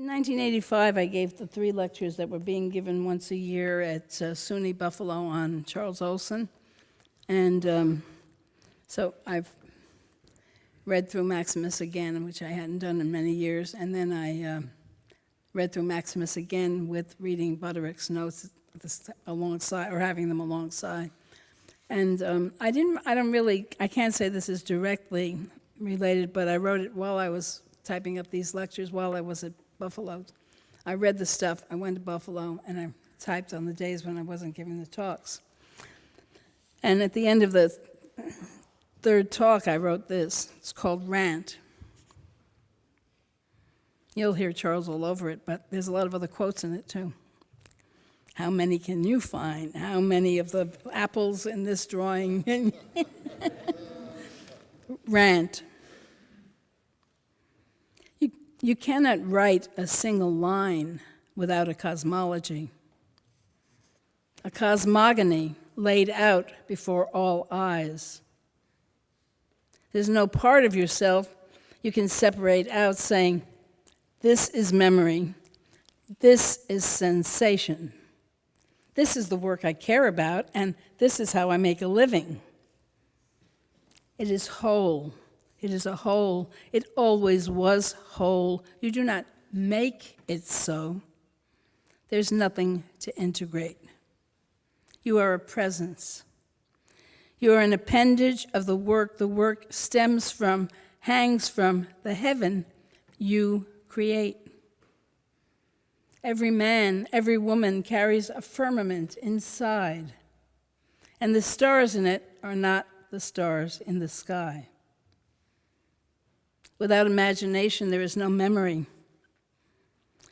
In 1985, I gave the 3 lectures that were being given once a year at SUNY Buffalo on Charles Olson. And so I've read through Maximus again, which I hadn't done in many years, and then I read through Maximus again with reading Butterick's notes alongside, or having them alongside. And I can't say this is directly related, but I wrote it while I was typing up these lectures while I was at Buffalo. I read the stuff, I went to Buffalo, and I typed on the days when I wasn't giving the talks. And at the end of the 3rd talk, I wrote this. It's called Rant. You'll hear Charles all over it, but there's a lot of other quotes in it, too. How many can you find? How many of the apples in this drawing? Rant. You cannot write a single line without a cosmology, a cosmogony laid out before all eyes. There's no part of yourself you can separate out saying, this is memory, this is sensation, this is the work I care about, and this is how I make a living. It is whole. It is a whole. It always was whole. You do not make it so. There's nothing to integrate. You are a presence. You are an appendage of the work. The work stems from, hangs from the heaven you create. Every man, every woman carries a firmament inside, and the stars in it are not the stars in the sky. Without imagination, there is no memory.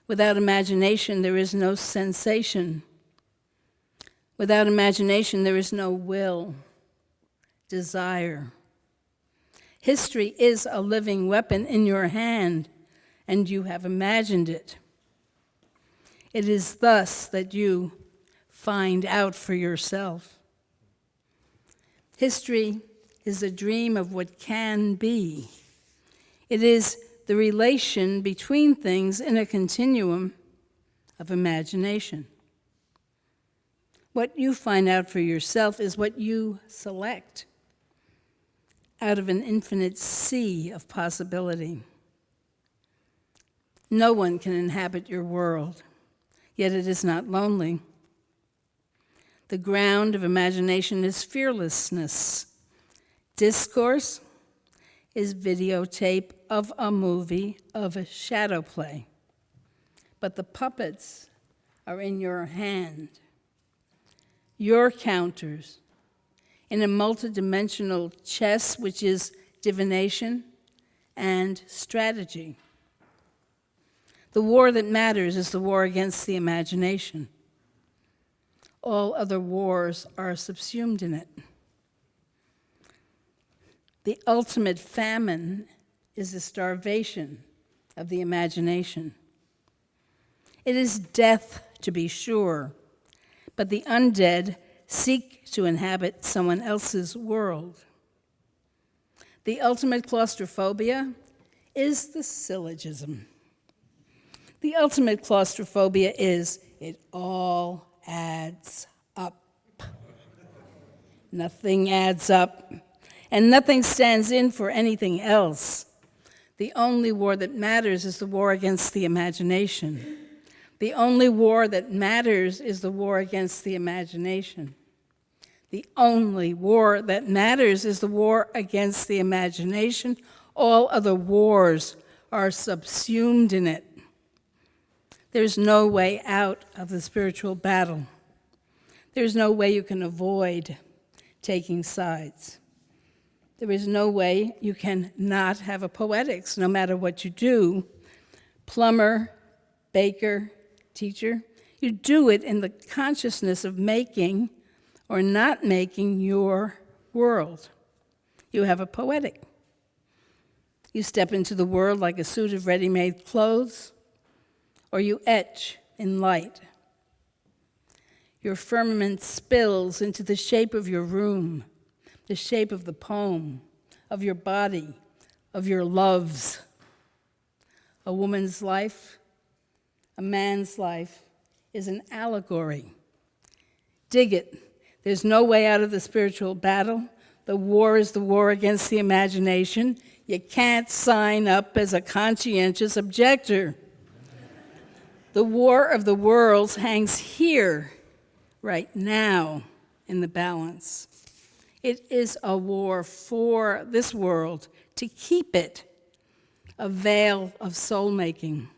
Without imagination, there is no sensation. Without imagination, there is no will, desire. History is a living weapon in your hand, and you have imagined it. It is thus that you find out for yourself. History is a dream of what can be. It is the relation between things in a continuum of imagination. What you find out for yourself is what you select out of an infinite sea of possibility. No one can inhabit your world, yet it is not lonely. The ground of imagination is fearlessness. Discourse is videotape of a movie, of a shadow play. But the puppets are in your hand, your counters, in a multidimensional chess, which is divination and strategy. The war that matters is the war against the imagination. All other wars are subsumed in it. The ultimate famine is the starvation of the imagination. It is death, to be sure, but the undead seek to inhabit someone else's world. The ultimate claustrophobia is the syllogism. The ultimate claustrophobia is it all adds up. Nothing adds up. And nothing stands in for anything else. The only war that matters is the war against the imagination. The only war that matters is the war against the imagination. The only war that matters is the war against the imagination. All other wars are subsumed in it. There's no way out of the spiritual battle. There's no way you can avoid taking sides. There is no way you can not have a poetics, no matter what you do. Plumber, baker, teacher, you do it in the consciousness of making or not making your world. You have a poetic. You step into the world like a suit of ready-made clothes, or you etch in light. Your firmament spills into the shape of your room, the shape of the poem, of your body, of your loves. A woman's life a man's life, is an allegory. Dig it. There's no way out of the spiritual battle. The war is the war against the imagination. You can't sign up as a conscientious objector. The war of the worlds hangs here, right now, in the balance. It is a war for this world, to keep it a veil of soul-making.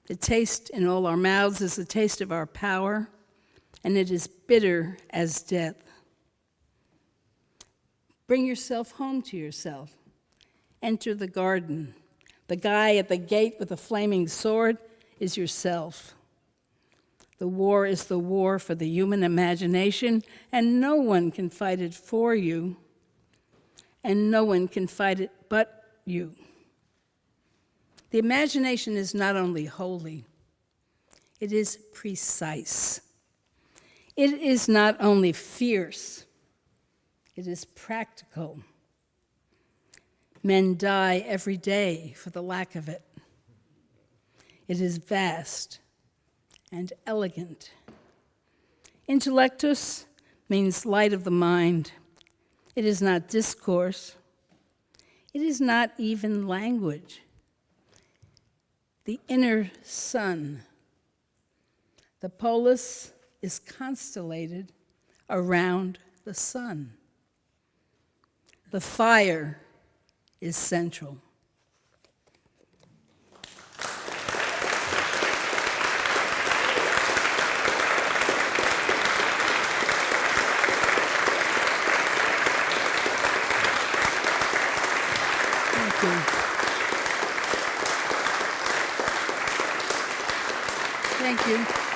The taste in all our mouths is the taste of our power, and it is bitter as death. Bring yourself home to yourself. Enter the garden. The guy at the gate with the flaming sword is yourself. The war is the war for the human imagination, and no one can fight it for you, and no one can fight it but you. The imagination is not only holy, it is precise. It is not only fierce, it is practical. Men die every day for the lack of it. It is vast and elegant. Intellectus means light of the mind. It is not discourse. It is not even language. The inner sun. The polis is constellated around the sun. The fire is central. Thank you. Thank you.